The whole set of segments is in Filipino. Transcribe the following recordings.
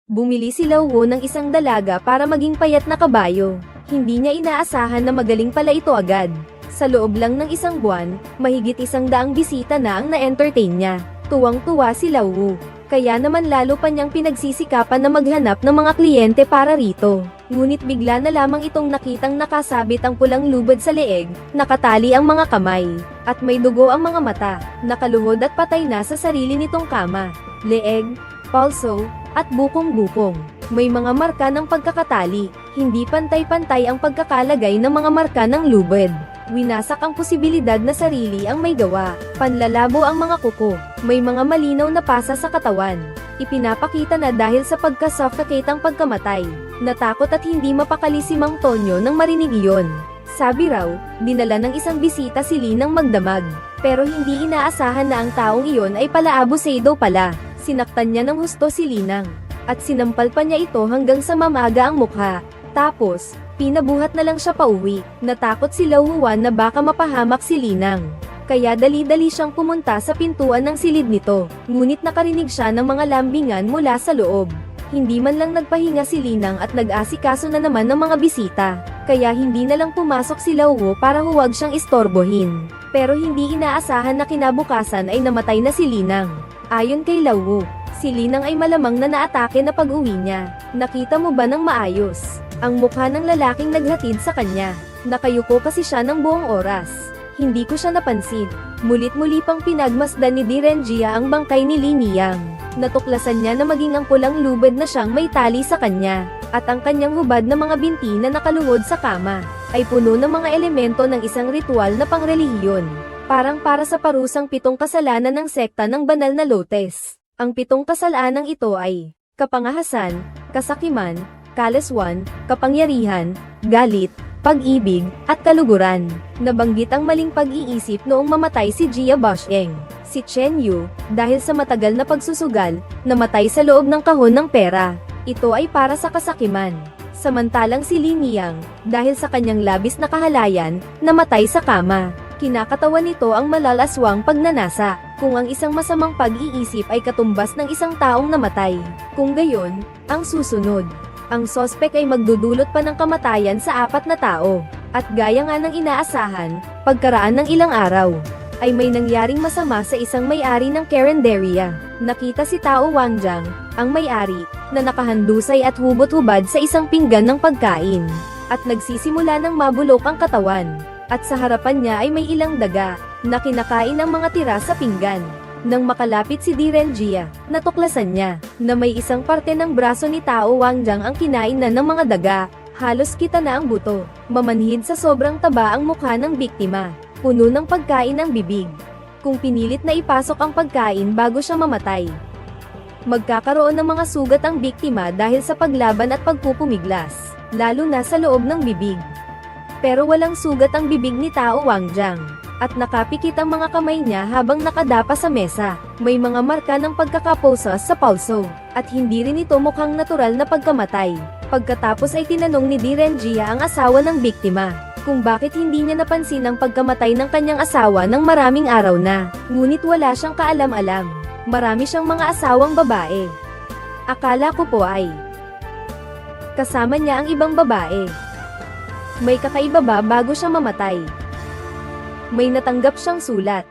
Bumili si Lao Wu ng isang dalaga para maging payat na kabayo. Hindi niya inaasahan na magaling pala ito agad. Sa loob lang ng isang buwan, mahigit 100 bisita na ang na-entertain niya. Tuwang-tuwa si Lao Wu. Kaya naman lalo pa niyang pinagsisikapan na maghanap ng mga kliyente para rito. Ngunit bigla na lamang itong nakitang nakasabit ang pulang lubad sa leeg, nakatali ang mga kamay, at may dugo ang mga mata, nakaluhod at patay na sa sarili nitong kama, leeg, palso, at bukong-bukong. May mga marka ng pagkakatali, hindi pantay-pantay ang pagkakalagay ng mga marka ng lubad. Winasak ang posibilidad na sarili ang may gawa, panlalabo ang mga kuko, may mga malinaw na pasa sa katawan. Ipinapakita na dahil sa pagka-suffocate ang pagkamatay. Natakot at hindi mapakali si Mang Tonyo nang marinig iyon. Sabi raw, dinala ng isang bisita si Linang magdamag, pero hindi inaasahan na ang taong iyon ay pala abusado pala. Sinaktan niya ng husto si Linang, at sinampal pa niya ito hanggang sa mamaga ang mukha. Tapos, pinabuhat na lang siya pauwi. Natakot si Lao Huan na baka mapahamak si Linang. Kaya dali-dali siyang pumunta sa pintuan ng silid nito. Ngunit nakarinig siya ng mga lambingan mula sa loob. Hindi man lang nagpahinga si Linang at nag-asikaso na naman ng mga bisita. Kaya hindi na lang pumasok si Lao Wu para huwag siyang istorbohin. Pero hindi inaasahan na kinabukasan ay namatay na si Linang. Ayon kay Lao Wu, si Linang ay malamang na naatake na pag-uwi niya. Nakita mo ba ng maayos ang mukha ng lalaking naghatid sa kanya? Nakayuko kasi siya ng buong oras. Hindi ko siya napansin. Mulit-muli pang pinagmasdan ni Direnjia ang bangkay ni Li Niyang. Natuklasan niya na maging ang pulang lubad na siyang may tali sa kanya, at ang kanyang hubad na mga binti na nakaluhod sa kama, ay puno ng mga elemento ng isang ritual na pangrelihiyon. Parang para sa parusang 7 kasalanan ng sekta ng banal na Lotes. Ang 7 kasalanang ito ay kapangahasan, kasakiman, kalaswan, kapangyarihan, galit, pag-ibig, at kaluguran. Nabanggit ang maling pag-iisip noong mamatay si Jia Basheng. Si Chen Yu, dahil sa matagal na pagsusugal, namatay sa loob ng kahon ng pera. Ito ay para sa kasakiman. Samantalang si Li Niyang, dahil sa kanyang labis na kahalayan, namatay sa kama. Kinakatawan nito ang malalaswang pagnanasa, kung ang isang masamang pag-iisip ay katumbas ng isang taong namatay. Kung gayon, ang susunod, ang sospek ay magdudulot pa ng kamatayan sa 4 na tao. At gaya nga ng inaasahan, pagkaraan ng ilang araw, ay may nangyaring masama sa isang may-ari ng Carinderia. Nakita si Tao Wangjiang, ang may-ari, na nakahandusay at hubot-hubad sa isang pinggan ng pagkain. At nagsisimula ng mabulok ang katawan. At sa harapan niya ay may ilang daga, na kinakain ang mga tira sa pinggan. Nang makalapit si Direnjia, natuklasan niya, na may isang parte ng braso ni Tao Wangjiang ang kinain na ng mga daga. Halos kita na ang buto, mamanhid sa sobrang taba ang mukha ng biktima, puno ng pagkain ang bibig. Kung pinilit na ipasok ang pagkain bago siya mamatay, magkakaroon ng mga sugat ang biktima dahil sa paglaban at pagpupumiglas, lalo na sa loob ng bibig. Pero walang sugat ang bibig ni Tao Wangjiang, at nakapikit ang mga kamay niya habang nakadapa sa mesa. May mga marka ng pagkakaposas sa palso, at hindi rin ito mukhang natural na pagkamatay. Pagkatapos ay tinanong ni Direnjia ang asawa ng biktima, kung bakit hindi niya napansin ang pagkamatay ng kanyang asawa ng maraming araw na. Ngunit wala siyang kaalam-alam. Marami siyang mga asawang babae. Akala ko po ay kasama niya ang ibang babae. May kakaiba ba bago siya mamatay? May natanggap siyang sulat.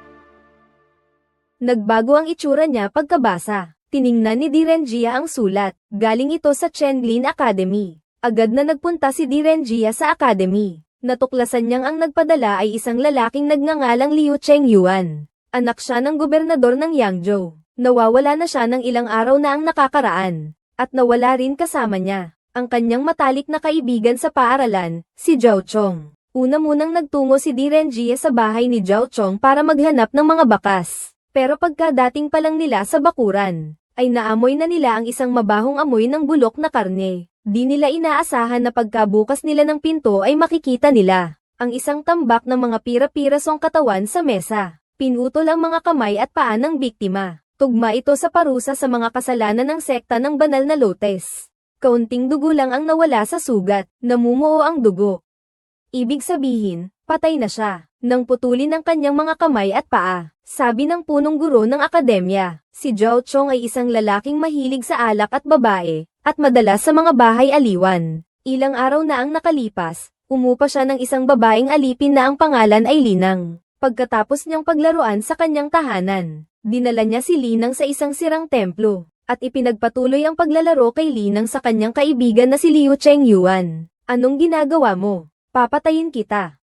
Nagbago ang itsura niya pagkabasa. Tiningnan ni Direnjia ang sulat. Galing ito sa Chenlin Academy. Agad na nagpunta si Direnjia sa academy. Natuklasan niyang ang nagpadala ay isang lalaking nagngangalang Liu Chengyuan. Anak siya ng gobernador ng Yangzhou. Nawawala na siya ng ilang araw na ang nakakaraan. At nawala rin kasama niya ang kanyang matalik na kaibigan sa paaralan, si Zhao Chong. Una munang nagtungo si Direnjia sa bahay ni Zhao Chong para maghanap ng mga bakas. Pero pagkadating pa lang nila sa bakuran, ay naamoy na nila ang isang mabahong amoy ng bulok na karne. Di nila inaasahan na pagkabukas nila ng pinto ay makikita nila ang isang tambak ng mga pira-pirasong katawan sa mesa. Pinutol ang mga kamay at paa ng biktima. Tugma ito sa parusa sa mga kasalanan ng sekta ng banal na Lotes. Kaunting dugo lang ang nawala sa sugat, namumuo ang dugo. Ibig sabihin, patay na siya. Nang putulin ang kanyang mga kamay at paa, sabi ng punong guro ng akademya, si Zhao Chong ay isang lalaking mahilig sa alak at babae, at madalas sa mga bahay aliwan. Ilang araw na ang nakalipas, umupa siya ng isang babaeng alipin na ang pangalan ay Linang. Pagkatapos niyang paglaruan sa kanyang tahanan, dinala niya si Linang sa isang sirang templo, at ipinagpatuloy ang paglalaro kay Linang sa kanyang kaibigan na si Liu Chengyuan. Anong ginagawa mo? Papatayin kita.